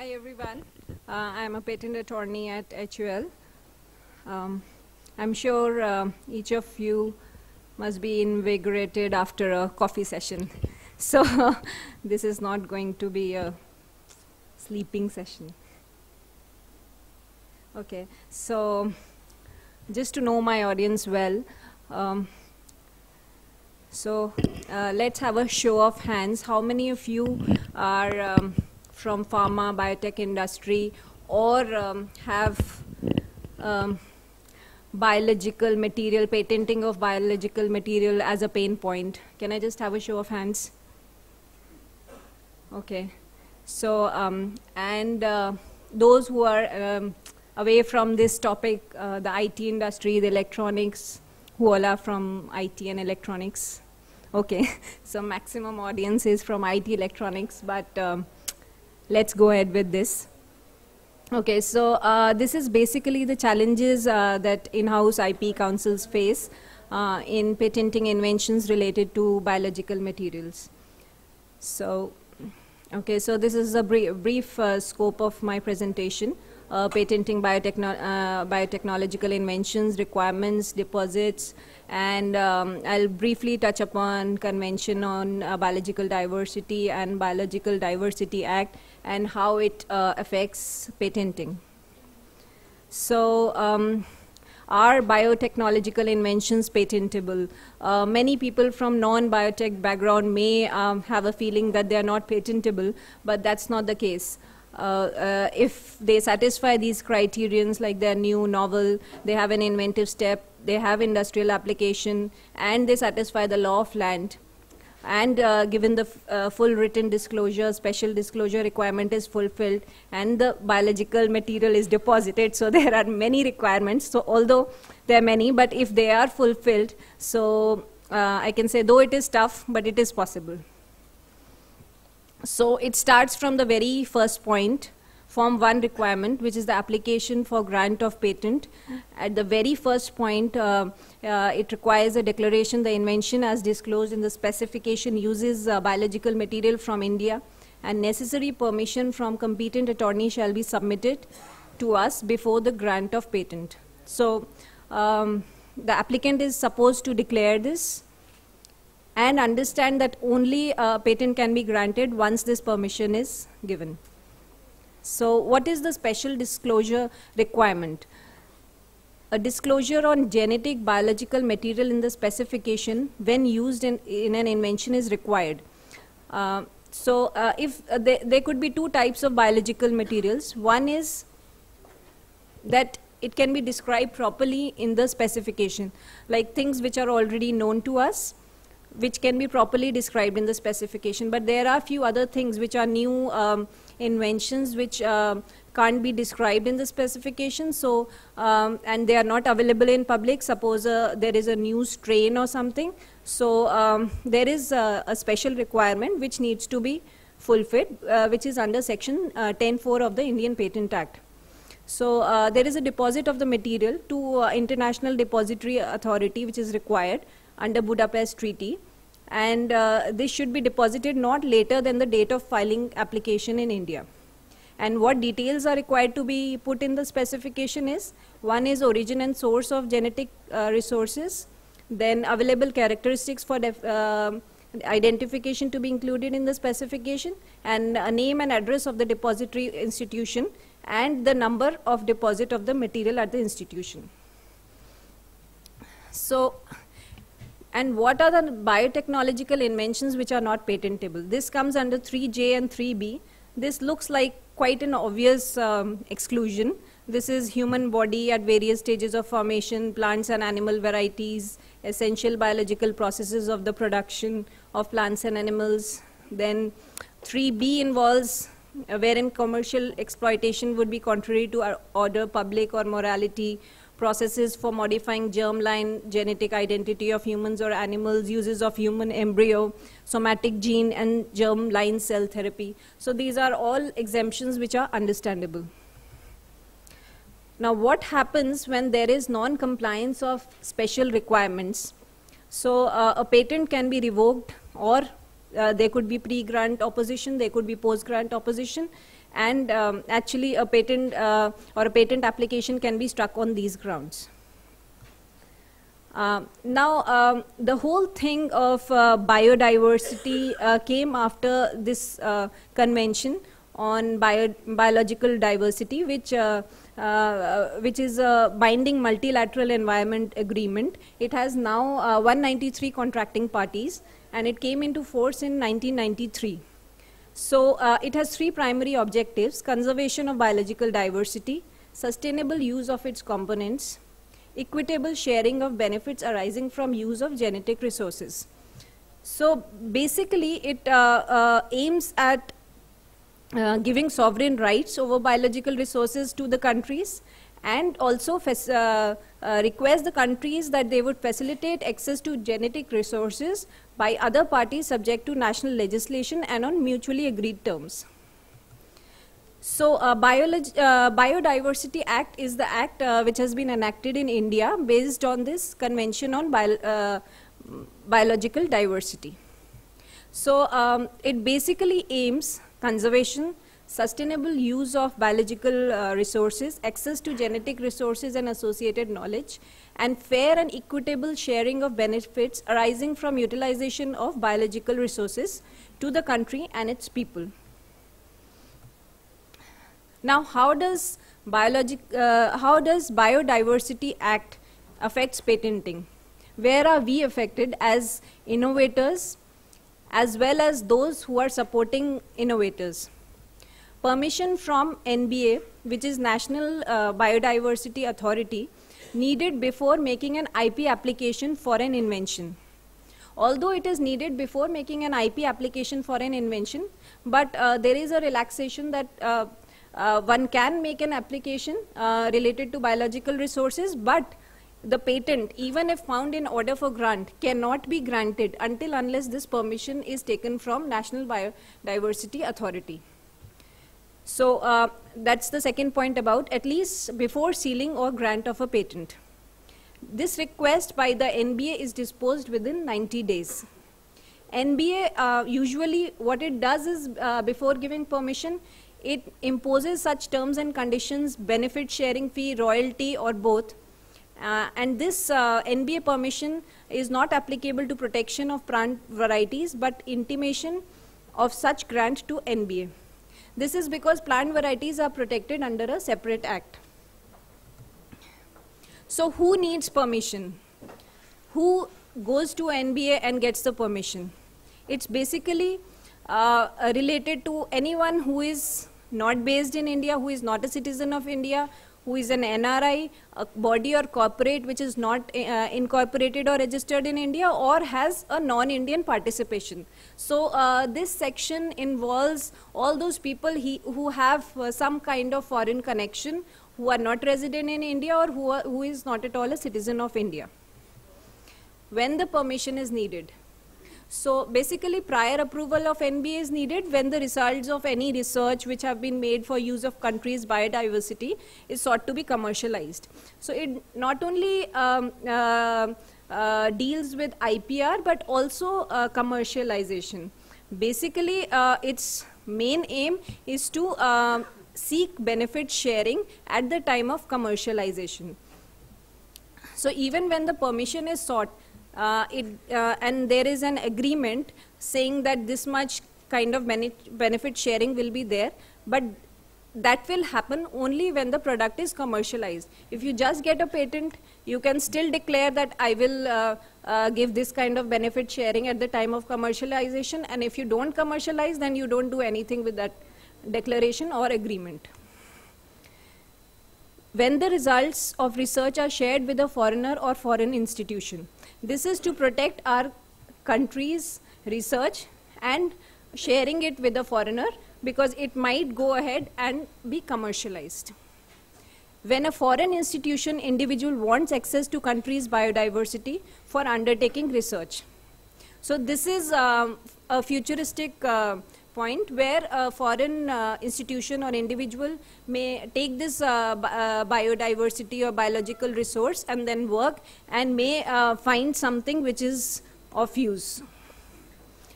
Hi everyone, I am a patent attorney at HUL. I'm sure each of you must be invigorated after a coffee session. So this is not going to be a sleeping session. Okay, so just to know my audience well, let's have a show of hands. How many of you are from pharma, biotech industry, or have biological material, patenting of biological material as a pain point? Can I just have a show of hands? Okay. So, those who are away from this topic, the IT industry, the electronics, who all are from IT and electronics? Okay, so maximum audience is from IT electronics, but let's go ahead with this. Okay, so this is basically the challenges that in-house IP councils face in patenting inventions related to biological materials. So, okay, so this is a brief scope of my presentation. Patenting biotechnological inventions, requirements, deposits, and I'll briefly touch upon Convention on Biological Diversity and Biological Diversity Act and how it affects patenting. So, are biotechnological inventions patentable? Many people from non-biotech background may have a feeling that they are not patentable, but that's not the case. If they satisfy these criterions, like they're new, novel, they have an inventive step, they have industrial application, and they satisfy the law of land, and given the full written disclosure, special disclosure requirement is fulfilled, and the biological material is deposited, so there are many requirements. So although there are many, but if they are fulfilled, so I can say, though it is tough, but it is possible. So it starts from the very first point, Form 1 requirement, which is the application for grant of patent. At the very first point, it requires a declaration the invention as disclosed in the specification uses biological material from India, and necessary permission from competent attorney shall be submitted to us before the grant of patent. So the applicant is supposed to declare this and understand that only a patent can be granted once this permission is given. So what is the special disclosure requirement? A disclosure on genetic biological material in the specification when used in an invention is required. There could be two types of biological materials. One is that it can be described properly in the specification, like things which are already known to us, which can be properly described in the specification. But there are few other things which are new inventions which can't be described in the specification, so and they are not available in public. Suppose there is a new strain or something, so there is a special requirement which needs to be fulfilled, which is under section 10(4) of the Indian Patent Act. So there is a deposit of the material to International Depository Authority, which is required under Budapest Treaty, and this should be deposited not later than the date of filing application in India. And what details are required to be put in the specification is, one is origin and source of genetic resources, then available characteristics for identification to be included in the specification, and a name and address of the depository institution, and the number of deposit of the material at the institution. So, and what are the biotechnological inventions which are not patentable? This comes under 3J and 3B. This looks like quite an obvious exclusion. This is human body at various stages of formation, plants and animal varieties, essential biological processes of the production of plants and animals. Then 3B involves wherein commercial exploitation would be contrary to our order, public or morality, processes for modifying germline genetic identity of humans or animals, uses of human embryo, somatic gene and germline cell therapy. So these are all exemptions which are understandable. Now what happens when there is non-compliance of special requirements? So a patent can be revoked or there could be pre-grant opposition, there could be post-grant opposition, and actually a patent or a patent application can be struck on these grounds. Now, the whole thing of biodiversity came after this convention on biological diversity, which is a binding multilateral environment agreement. It has now 193 contracting parties, and it came into force in 1993. So it has three primary objectives: conservation of biological diversity, sustainable use of its components, equitable sharing of benefits arising from use of genetic resources. So basically it aims at giving sovereign rights over biological resources to the countries, and also request the countries that they would facilitate access to genetic resources by other parties subject to national legislation and on mutually agreed terms. So Biodiversity Act is the act which has been enacted in India based on this convention on biological diversity. So it basically aims conservation, sustainable use of biological resources, access to genetic resources and associated knowledge, and fair and equitable sharing of benefits arising from utilization of biological resources to the country and its people. Now, how does Biodiversity Act affects patenting? Where are we affected as innovators, as well as those who are supporting innovators? Permission from NBA, which is National Biodiversity Authority, needed before making an IP application for an invention. Although it is needed before making an IP application for an invention, but there is a relaxation that one can make an application related to biological resources, but the patent, even if found in order for grant, cannot be granted unless this permission is taken from National Biodiversity Authority. So that's the second point about at least before sealing or grant of a patent. This request by the NBA is disposed within 90 days. NBA usually what it does is before giving permission, it imposes such terms and conditions, benefit sharing fee, royalty, or both. And this NBA permission is not applicable to protection of plant varieties, but intimation of such grant to NBA. This is because plant varieties are protected under a separate act. So who needs permission? Who goes to NBA and gets the permission? It's basically related to anyone who is not based in India, who is not a citizen of India, who is an NRI, a body or corporate which is not incorporated or registered in India, or has a non-Indian participation. So this section involves all those people who have some kind of foreign connection, who are not resident in India, or who is not at all a citizen of India, when the permission is needed. So basically prior approval of NBA is needed when the results of any research which have been made for use of countries' biodiversity is sought to be commercialized. So it not only deals with IPR but also commercialization. Basically its main aim is to seek benefit sharing at the time of commercialization. So even when the permission is sought, and there is an agreement saying that this much kind of benefit sharing will be there, but that will happen only when the product is commercialized. If you just get a patent, you can still declare that I will give this kind of benefit sharing at the time of commercialization, and if you don't commercialize, then you don't do anything with that declaration or agreement. When the results of research are shared with a foreigner or foreign institution, this is to protect our country's research and sharing it with a foreigner, because it might go ahead and be commercialized. When a foreign institution individual wants access to country's biodiversity for undertaking research. So this is a futuristic point where a foreign institution or individual may take this biodiversity or biological resource and then work and may find something which is of use.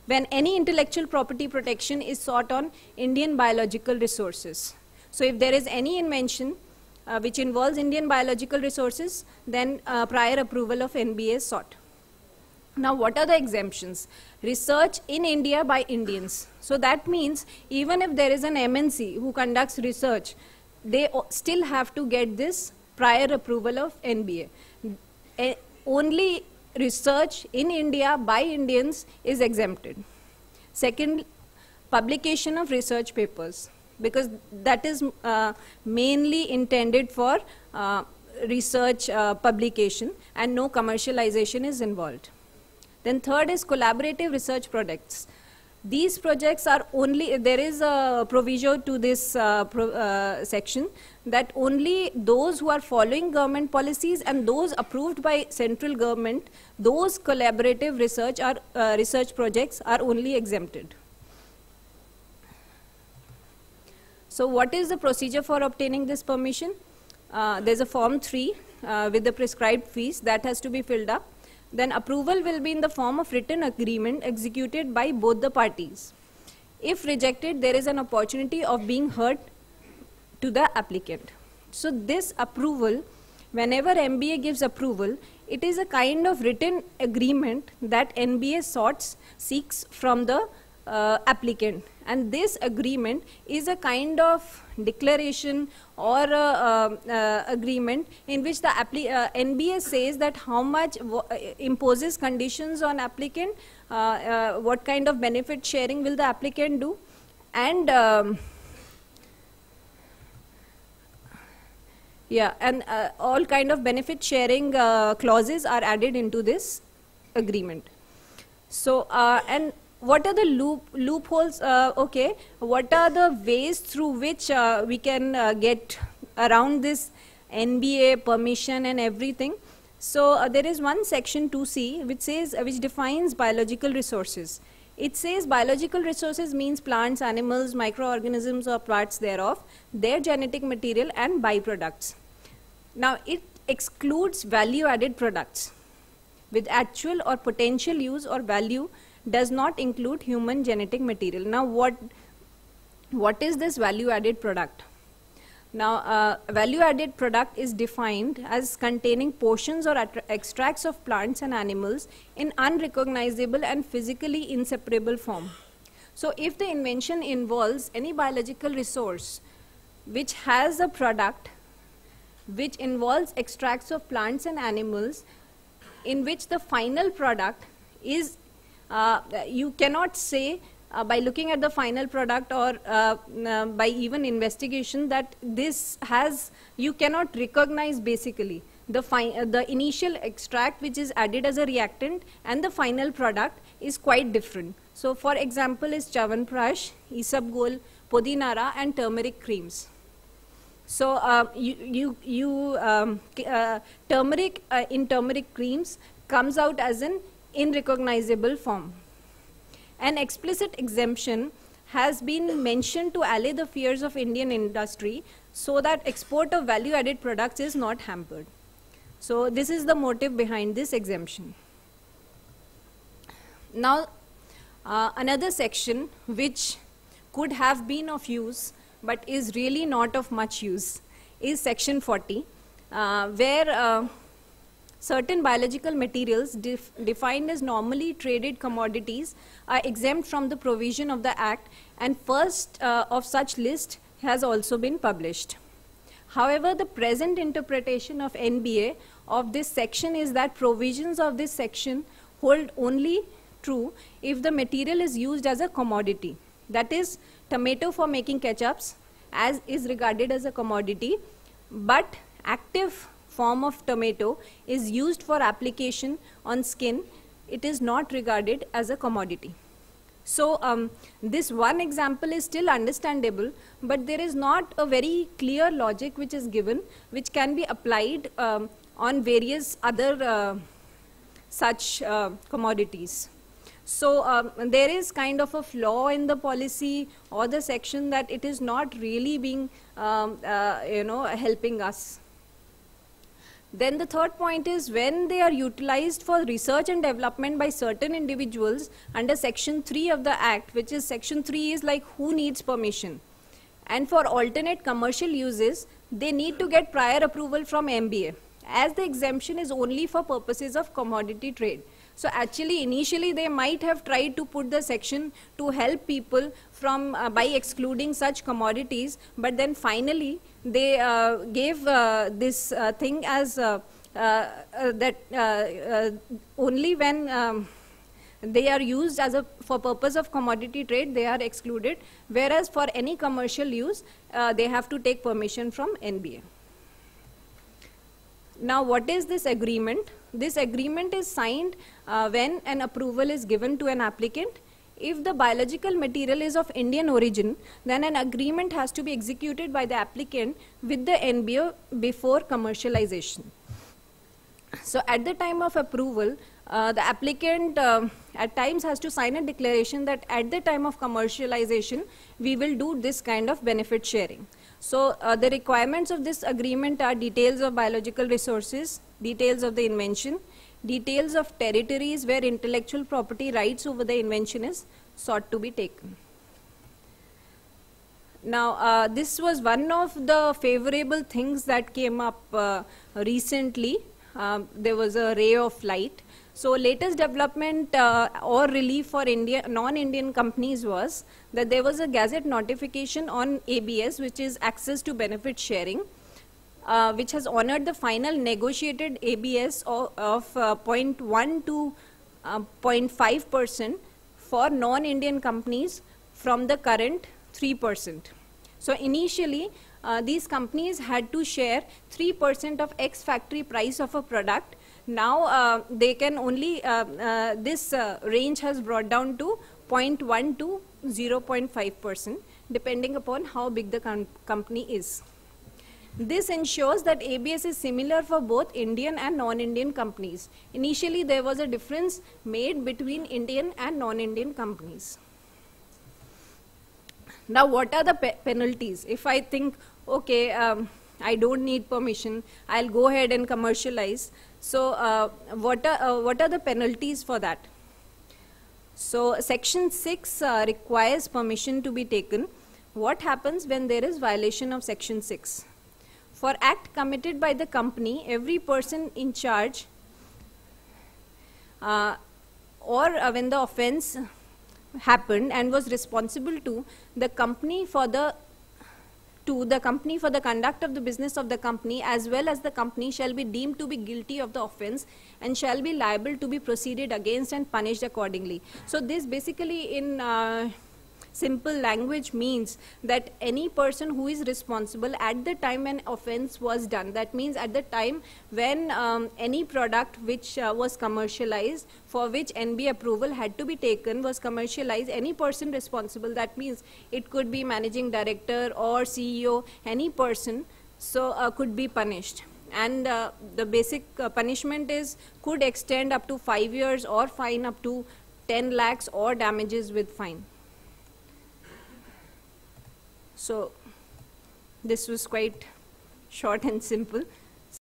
when any intellectual property protection is sought on Indian biological resources. So if there is any invention which involves Indian biological resources, then prior approval of NBA is sought. Now, what are the exemptions? Research in India by Indians. So that means even if there is an MNC who conducts research, they still have to get this prior approval of NBA. Only research in India by Indians is exempted. Second, publication of research papers, because that is mainly intended for research publication and no commercialization is involved. Then third is collaborative research projects. These projects are only, there is a proviso to this section that only those who are following government policies and those approved by central government, those collaborative research projects are only exempted. So what is the procedure for obtaining this permission? There's a form 3 with the prescribed fees that has to be filled up. Then approval will be in the form of written agreement executed by both the parties. If rejected, there is an opportunity of being heard to the applicant. So this approval, whenever NBA gives approval, it is a kind of written agreement that NBA seeks from the applicant, and this agreement is a kind of declaration or agreement in which the NBA says that how much imposes conditions on applicant, what kind of benefit sharing will the applicant do, and all kind of benefit sharing clauses are added into this agreement. So and what are the loopholes? Okay, what are the ways through which we can get around this NBA permission and everything? So there is one section 2C which defines biological resources. It says biological resources means plants, animals, microorganisms or parts thereof, their genetic material and byproducts. Now it excludes value-added products with actual or potential use or value, does not include human genetic material. Now what is this value-added product? Now value-added product is defined as containing portions or extracts of plants and animals in unrecognizable and physically inseparable form. So if the invention involves any biological resource which has a product which involves extracts of plants and animals in which the final product is you cannot say by looking at the final product or by even investigation that this has, you cannot recognize basically the initial extract which is added as a reactant and the final product is quite different. So for example is Chyawanprash, Isabgol, Podinara and turmeric creams. So turmeric in turmeric creams comes out as an unrecognizable form. An explicit exemption has been mentioned to allay the fears of Indian industry so that export of value-added products is not hampered. So this is the motive behind this exemption. Now another section which could have been of use but is really not of much use is section 40 where certain biological materials defined as normally traded commodities are exempt from the provision of the Act, and first of such list has also been published. However, the present interpretation of NBA of this section is that provisions of this section hold only true if the material is used as a commodity. That is, tomato for making ketchups as is regarded as a commodity, but active form of tomato is used for application on skin, it is not regarded as a commodity. So this one example is still understandable, but there is not a very clear logic which is given which can be applied on various other such commodities. So there is kind of a flaw in the policy or the section that it is not really being helping us. Then the third point is when they are utilized for research and development by certain individuals under Section 3 of the Act, which is Section 3 is like who needs permission. And for alternate commercial uses, they need to get prior approval from MBA, as the exemption is only for purposes of commodity trade. So actually, initially they might have tried to put the section to help people from by excluding such commodities, but then finally they gave this thing as that only when they are used as for purpose of commodity trade, they are excluded, whereas for any commercial use, they have to take permission from NBA. Now, what is this agreement? This agreement is signed when an approval is given to an applicant. If the biological material is of Indian origin, then an agreement has to be executed by the applicant with the NBO before commercialization. So at the time of approval, the applicant at times has to sign a declaration that at the time of commercialization, we will do this kind of benefit sharing. So the requirements of this agreement are details of biological resources, details of the invention, details of territories where intellectual property rights over the invention is sought to be taken. Now, this was one of the favorable things that came up recently. There was a ray of light. So latest development or relief for non-Indian companies was that there was a gazette notification on ABS, which is access to benefit sharing, which has honored the final negotiated ABS of 0.1 to 0.5% for non-Indian companies from the current 3%. So initially, these companies had to share 3% of ex-factory price of a product. Now they can only, this range has brought down to 0.1 to 0.5%, depending upon how big the company is. This ensures that ABS is similar for both Indian and non-Indian companies. Initially, there was a difference made between Indian and non-Indian companies. Now, what are the penalties? If I think, okay, I don't need permission, I'll go ahead and commercialize. So, what are the penalties for that? So, Section 6 requires permission to be taken. What happens when there is violation of Section 6? For act committed by the company, every person in charge or when the offense happened and was responsible to the company for the conduct of the business of the company, as well as the company, shall be deemed to be guilty of the offense and shall be liable to be proceeded against and punished accordingly. So this basically in simple language means that any person who is responsible at the time an offense was done, that means at the time when any product which was commercialized, for which NB approval had to be taken, was commercialized, any person responsible, that means it could be managing director or CEO, any person, so could be punished. And the basic punishment could extend up to 5 years or fine up to 10 lakhs or damages with fine. So this was quite short and simple.